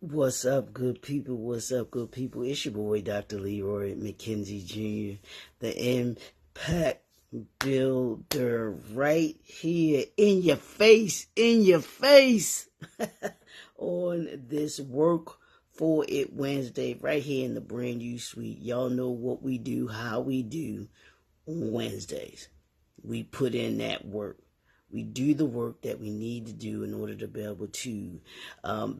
What's up, good people? What's up, good people? It's your boy, Dr. Leroy McKenzie Jr., the Impact Builder, right here in your face, on this Work For It Wednesday, right here in the brand new suite. Y'all know what we do, how we do on Wednesdays. We put in that work. We do the work that we need to do in order to be able to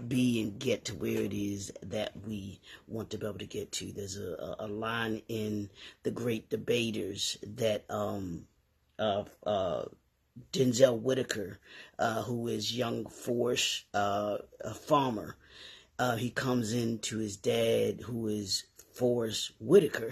be and get to where it is that we want to be able to get to. There's a line in The Great Debaters that Denzel Whitaker, who is young Forrest, a farmer, he comes into his dad, who is Forrest Whitaker.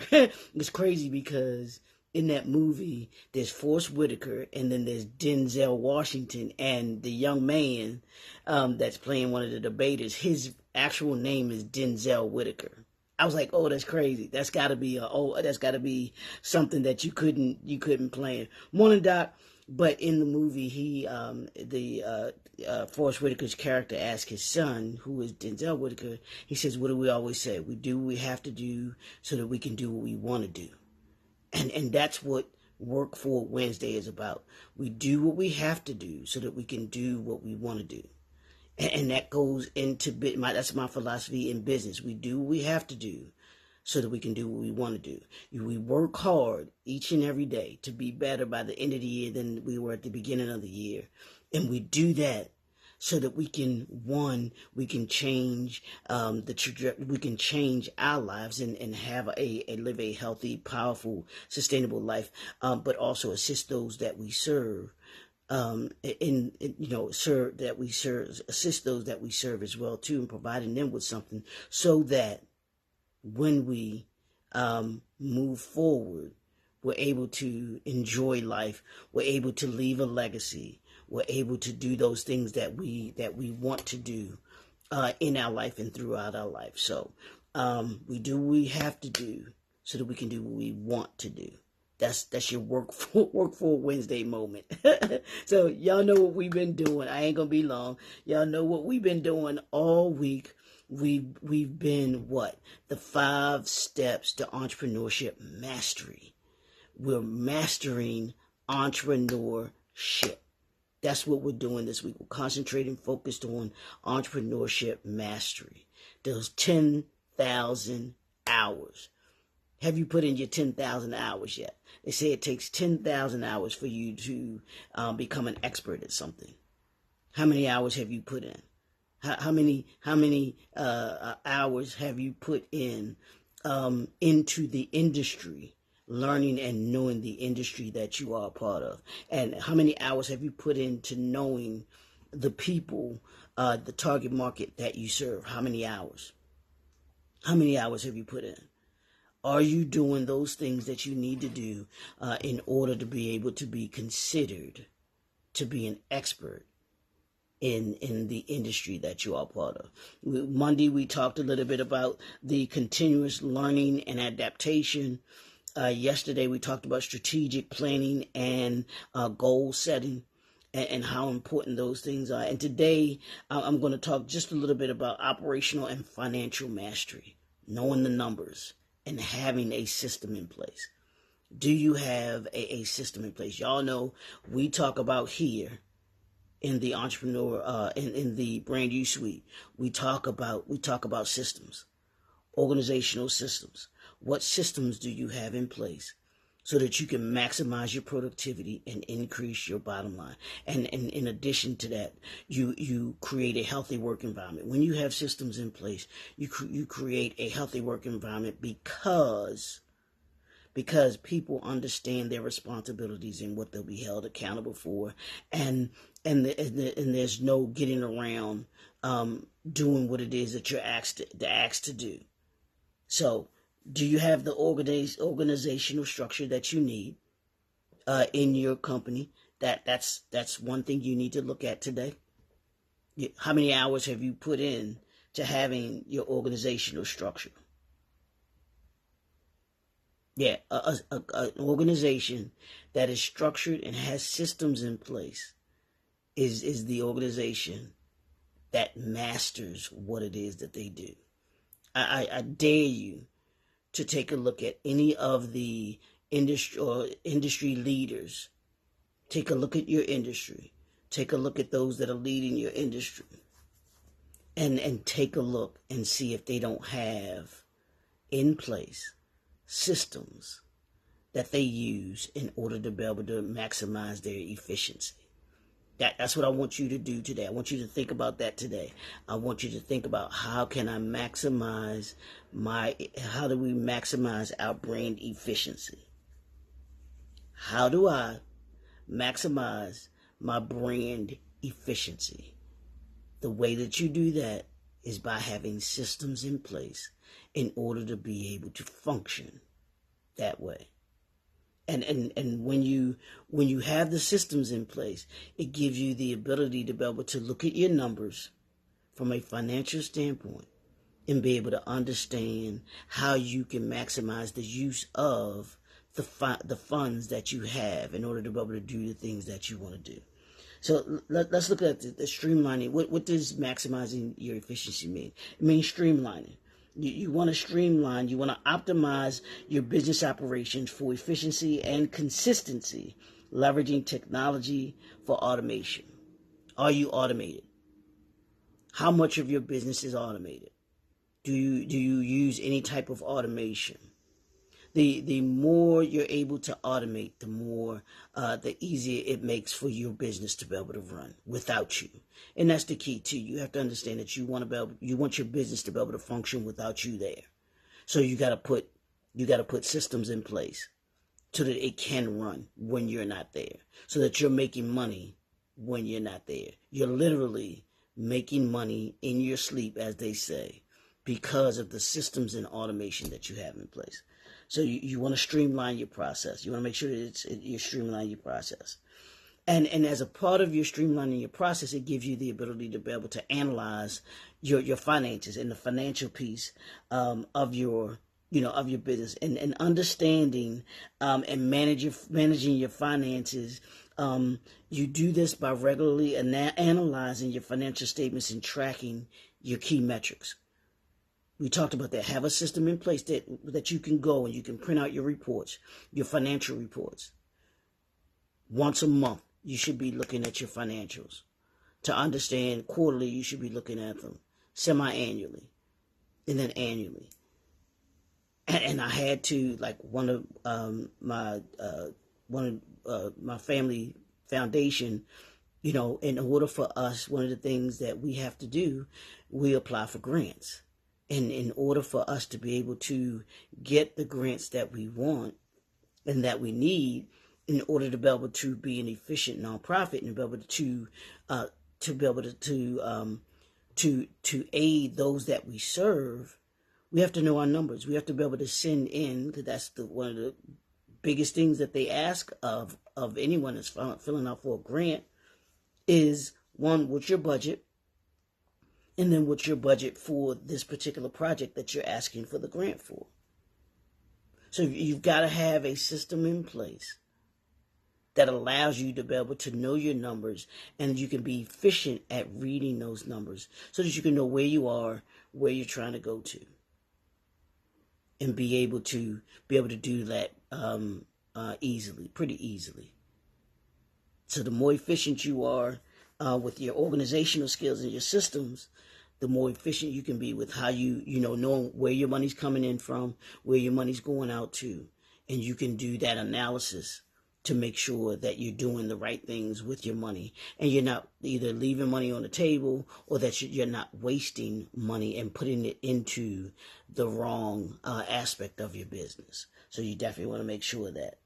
It's crazy because in that movie, there's Forrest Whitaker, and then there's Denzel Washington, and the young man that's playing one of the debaters, his actual name is Denzel Whitaker. I was like, oh, that's crazy. That's got to be something that you couldn't plan. Morning, Doc. But in the movie, Forrest Whitaker's character asks his son, who is Denzel Whitaker, he says, what do we always say? We do what we have to do so that we can do what we want to do. And that's what Work For Wednesday is about. We do what we have to do so that we can do what we want to do. And that goes into that's my philosophy in business. We do what we have to do so that we can do what we want to do. We work hard each and every day to be better by the end of the year than we were at the beginning of the year. And we do that so that we can change we can change our lives and have live a healthy, powerful, sustainable life, but also assist those that we serve. Assist those that we serve as well too, and providing them with something so that when we move forward, we're able to enjoy life. We're able to leave a legacy. We're able to do those things that we want to do in our life and throughout our life. So we do what we have to do so that we can do what we want to do. That's your work for Wednesday moment. So y'all know what we've been doing. I ain't gonna be long. Y'all know what we've been doing all week. We've been what? The 5 steps to entrepreneurship mastery. We're mastering entrepreneurship. That's what we're doing this week. We're concentrating, focused on entrepreneurship mastery. Those 10,000 hours. Have you put in your 10,000 hours yet? They say it takes 10,000 hours for you to become an expert at something. How many hours have you put in? How many hours have you put in into the industry, learning and knowing the industry that you are a part of? And how many hours have you put into knowing the people, the target market that you serve? How many hours? How many hours have you put in? Are you doing those things that you need to do in order to be able to be considered to be an expert in the industry that you are part of? Monday, we talked a little bit about the continuous learning and adaptation. Yesterday, we talked about strategic planning and goal setting and how important those things are. And today, I'm going to talk just a little bit about operational and financial mastery, knowing the numbers and having a system in place. Do you have a system in place? Y'all know we talk about here in the entrepreneur, in the brand new suite, we talk about systems, organizational systems. What systems do you have in place so that you can maximize your productivity and increase your bottom line? And in addition to that, you create a healthy work environment. When you have systems in place, you create a healthy work environment because people understand their responsibilities and what they'll be held accountable for, and there's no getting around doing what it is that you're asked to do. So, do you have the organizational structure that you need in your company? That's one thing you need to look at today. How many hours have you put in to having your organizational structure? Yeah, an organization that is structured and has systems in place is the organization that masters what it is that they do. I dare you to take a look at any of the industry leaders. Take a look at your industry. Take a look at those that are leading your industry. And take a look and see if they don't have in place systems that they use in order to be able to maximize their efficiency. That's what I want you to do today. I want you to think about that today. I want you to think about how do we maximize our brand efficiency? How do I maximize my brand efficiency? The way that you do that is by having systems in place in order to be able to function that way. And when you have the systems in place, it gives you the ability to be able to look at your numbers from a financial standpoint and be able to understand how you can maximize the use of the funds that you have in order to be able to do the things that you want to do. So let's look at the streamlining. What does maximizing your efficiency mean? It means streamlining. You want to streamline, you want to optimize your business operations for efficiency and consistency, leveraging technology for automation. Are you automated? How much of your business is automated? Do you use any type of automation? The more you're able to automate, the easier it makes for your business to be able to run without you. And that's the key too. You have to understand that you want your business to be able to function without you there. So you got to put systems in place so that it can run when you're not there. So that you're making money when you're not there. You're literally making money in your sleep, as they say, because of the systems and automation that you have in place. So you want to streamline your process. You want to make sure that you streamline your process. And as a part of your streamlining your process, it gives you the ability to be able to analyze your finances and the financial piece of your business and understanding and managing your finances. You do this by regularly analyzing your financial statements and tracking your key metrics. We talked about that. Have a system in place that you can go and you can print out your reports, your financial reports. Once a month, you should be looking at your financials. To understand quarterly, you should be looking at them semi-annually and then annually. And I had to, like one of my family foundation, in order for us, one of the things that we have to do, we apply for grants. And in order for us to be able to get the grants that we want and that we need, in order to be able to be an efficient nonprofit and be able to aid those that we serve, we have to know our numbers. We have to be able to send in, because that's one of the biggest things that they ask of anyone that's filling out for a grant is, one, what's your budget? And then what's your budget for this particular project that you're asking for the grant for? So you've got to have a system in place that allows you to be able to know your numbers, and you can be efficient at reading those numbers so that you can know where you are, where you're trying to go to, and be able to do that pretty easily. So the more efficient you are with your organizational skills and your systems, the more efficient you can be with how knowing where your money's coming in from, where your money's going out to, and you can do that analysis to make sure that you're doing the right things with your money, and you're not either leaving money on the table or that you're not wasting money and putting it into the wrong aspect of your business. So you definitely want to make sure that.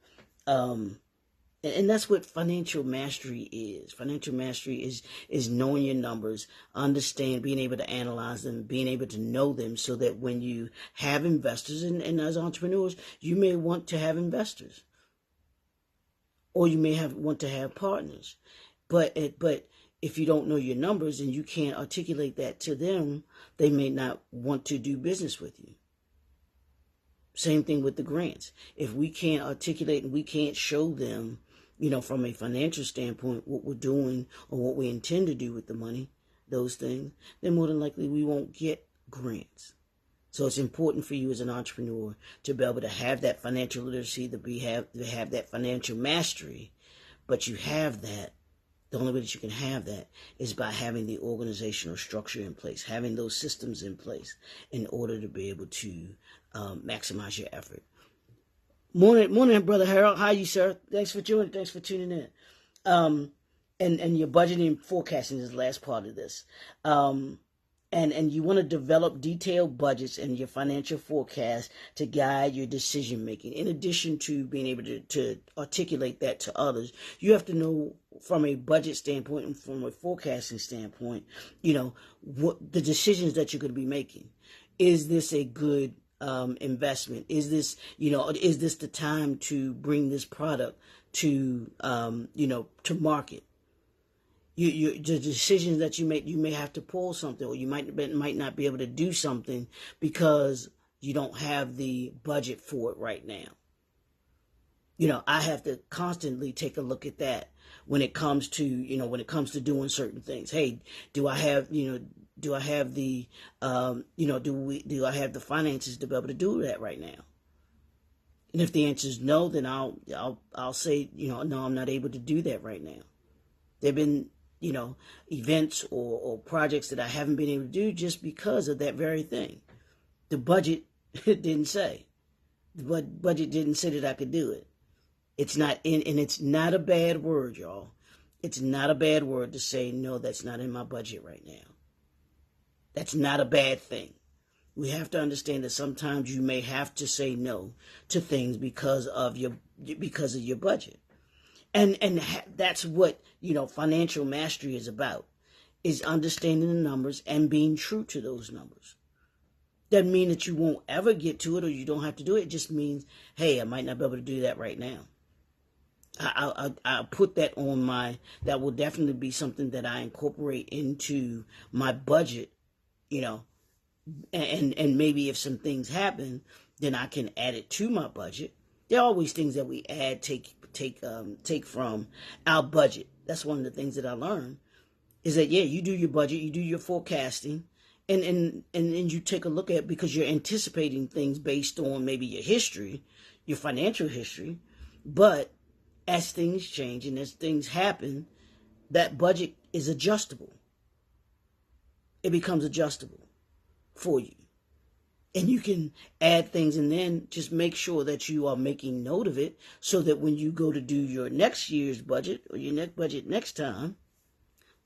And that's what financial mastery is. Financial mastery is knowing your numbers, being able to analyze them, being able to know them, so that when you have investors, and as entrepreneurs, you may want to have investors, or you may want to have partners. But if you don't know your numbers and you can't articulate that to them, they may not want to do business with you. Same thing with the grants. If we can't articulate and we can't show them, from a financial standpoint, what we're doing or what we intend to do with the money, those things, then more than likely we won't get grants. So it's important for you as an entrepreneur to be able to have that financial literacy, to have that financial mastery. But you have that. The only way that you can have that is by having the organizational structure in place, having those systems in place in order to be able to maximize your effort. Morning, Brother Harold. How are you, sir? Thanks for tuning in. And your budgeting and forecasting is the last part of this. And you want to develop detailed budgets and your financial forecast to guide your decision making. In addition to being able to articulate that to others, you have to know from a budget standpoint and from a forecasting standpoint, what the decisions that you're going to be making. Is this a good investment? Is this the time to bring this product to market? The decisions that you make, you may have to pull something, or you might not be able to do something because you don't have the budget for it right now. I have to constantly take a look at that when it comes to doing certain things. Hey, do I have the finances to be able to do that right now? And if the answer is no, then I'll say, no, I'm not able to do that right now. There've been events or projects that I haven't been able to do just because of that very thing. The budget didn't say. The budget didn't say that I could do it. It's not in, and it's not a bad word, y'all. It's not a bad word to say, no, that's not in my budget right now. That's not a bad thing. We have to understand that sometimes you may have to say no to things because of your budget. And that's what, financial mastery is about, is understanding the numbers and being true to those numbers. Doesn't mean that you won't ever get to it or you don't have to do it. It just means, hey, I might not be able to do that right now. I'll put that on that will definitely be something that I incorporate into my budget, and maybe if some things happen, then I can add it to my budget. There are always things that we add, take from our budget. That's one of the things that I learned, is that, you do your budget, you do your forecasting, and you take a look at, because you're anticipating things based on maybe your history, your financial history. But as things change and as things happen, that budget is adjustable. It becomes adjustable for you. And you can add things and then just make sure that you are making note of it, so that when you go to do your next year's budget or your next budget next time,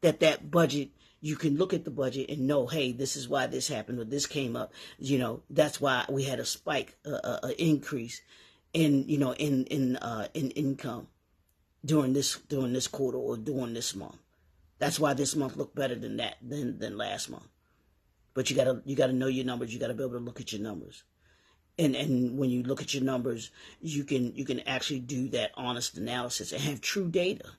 that budget, you can look at the budget and know, hey, this is why this happened, or this came up. That's why we had a spike, an increase in income during this quarter or during this month. That's why this month looked better than last month. But you gotta know your numbers. You gotta be able to look at your numbers, and when you look at your numbers, you can actually do that honest analysis and have true data.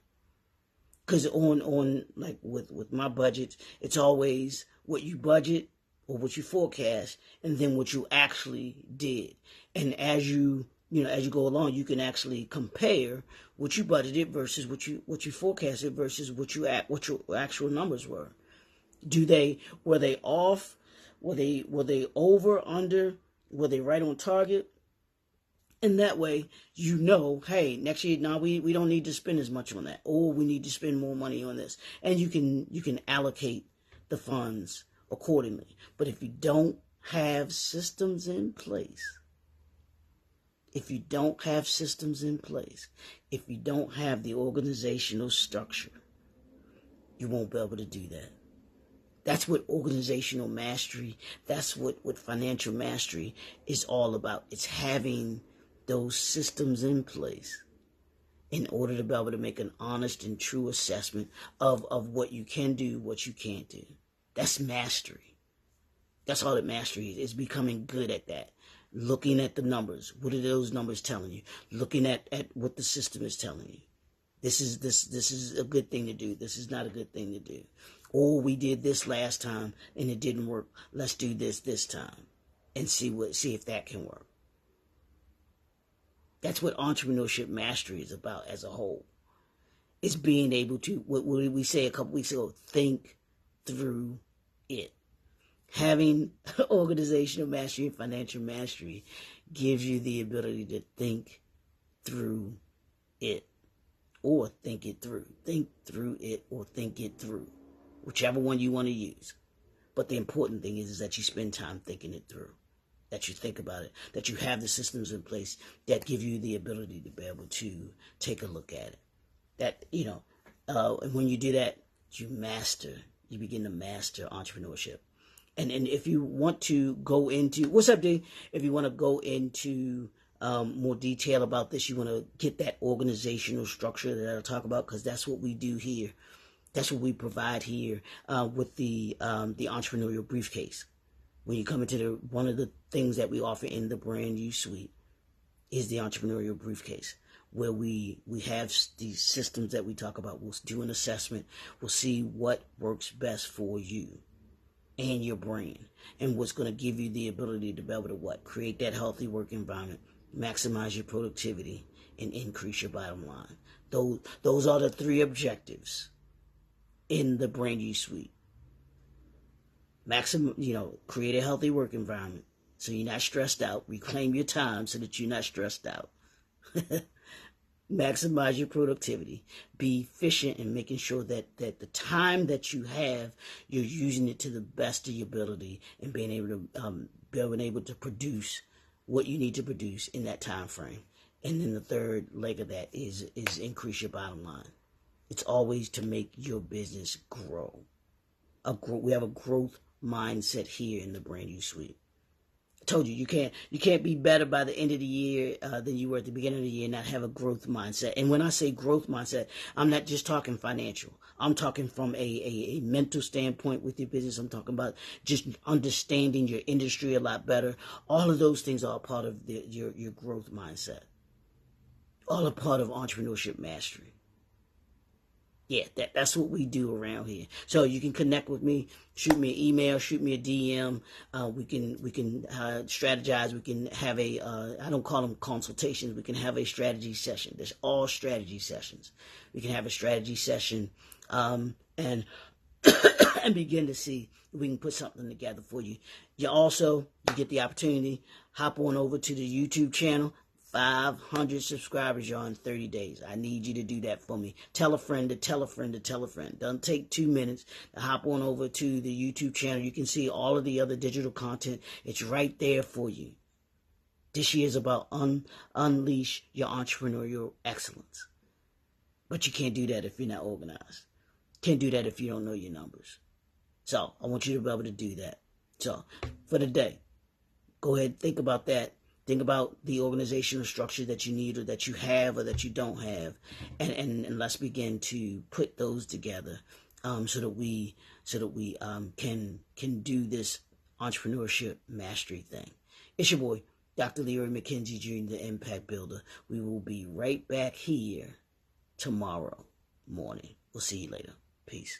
Because on like with my budgets, it's always what you budget or what you forecast, and then what you actually did. And as you go along, you can actually compare what you budgeted versus what you forecasted versus what your actual numbers were. Were they off? Were they over, under? Were they right on target? And that way, hey, next year, now we don't need to spend as much on that, or we need to spend more money on this. And you can allocate the funds accordingly. But if you don't have systems in place, if you don't have the organizational structure, you won't be able to do that. That's what organizational mastery, that's what financial mastery is all about. It's having those systems in place in order to be able to make an honest and true assessment of what you can do, what you can't do. That's mastery. That's all that mastery is. It's becoming good at that. Looking at the numbers. What are those numbers telling you? Looking at what the system is telling you. This is a good thing to do. This is not a good thing to do. Or we did this last time and it didn't work. Let's do this time and see if that can work. That's what entrepreneurship mastery is about as a whole. It's being able to, what did we say a couple weeks ago? Think, through it. Having organizational mastery and financial mastery gives you the ability to think through it, or think it through. Think through it or think it through, whichever one you want to use. But the important thing is that you spend time thinking it through, that you think about it, that you have the systems in place that give you the ability to be able to take a look at it. That, and when you do that, you begin to master entrepreneurship. And if you want to go into, what's up, D? If you want to go into more detail about this, you want to get that organizational structure that I'll talk about, because that's what we do here. That's what we provide here with the entrepreneurial briefcase. When you come into one of the things that we offer in the brand new suite is the entrepreneurial briefcase, where we have these systems that we talk about. We'll do an assessment. We'll see what works best for you and your brand, and what's going to give you the ability to be able to create that healthy work environment, maximize your productivity, and increase your bottom line. Those are the 3 objectives in the brand new suite. Create a healthy work environment so you're not stressed out. Reclaim your time so that you're not stressed out. Maximize your productivity. Be efficient in making sure that the time that you have, you're using it to the best of your ability, and being able to produce what you need to produce in that time frame. And then the third leg of that is increase your bottom line. It's always to make your business grow. We have a growth mindset here in the brand new suite. I told you, you can't be better by the end of the year than you were at the beginning of the year and not have a growth mindset. And when I say growth mindset, I'm not just talking financial. I'm talking from a mental standpoint with your business. I'm talking about just understanding your industry a lot better. All of those things are a part of your growth mindset. All a part of entrepreneurship mastery. Yeah, that's what we do around here. So you can connect with me, shoot me an email, shoot me a DM. We can strategize. We can have I don't call them consultations. We can have a strategy session. There's all strategy sessions. We can have a strategy session and begin to see if we can put something together for you. You get the opportunity, hop on over to the YouTube channel. 500 subscribers, y'all, in 30 days. I need you to do that for me. Tell a friend to tell a friend to tell a friend. Doesn't take 2 minutes to hop on over to the YouTube channel. You can see all of the other digital content. It's right there for you. This year is about unleash your entrepreneurial excellence. But you can't do that if you're not organized. Can't do that if you don't know your numbers. So I want you to be able to do that. So for the day, go ahead and think about that. Think about the organizational structure that you need, or that you have, or that you don't have, and let's begin to put those together, so that we can do this entrepreneurship mastery thing. It's your boy, Dr. Leroy McKenzie Jr., the Impact Builder. We will be right back here tomorrow morning. We'll see you later. Peace.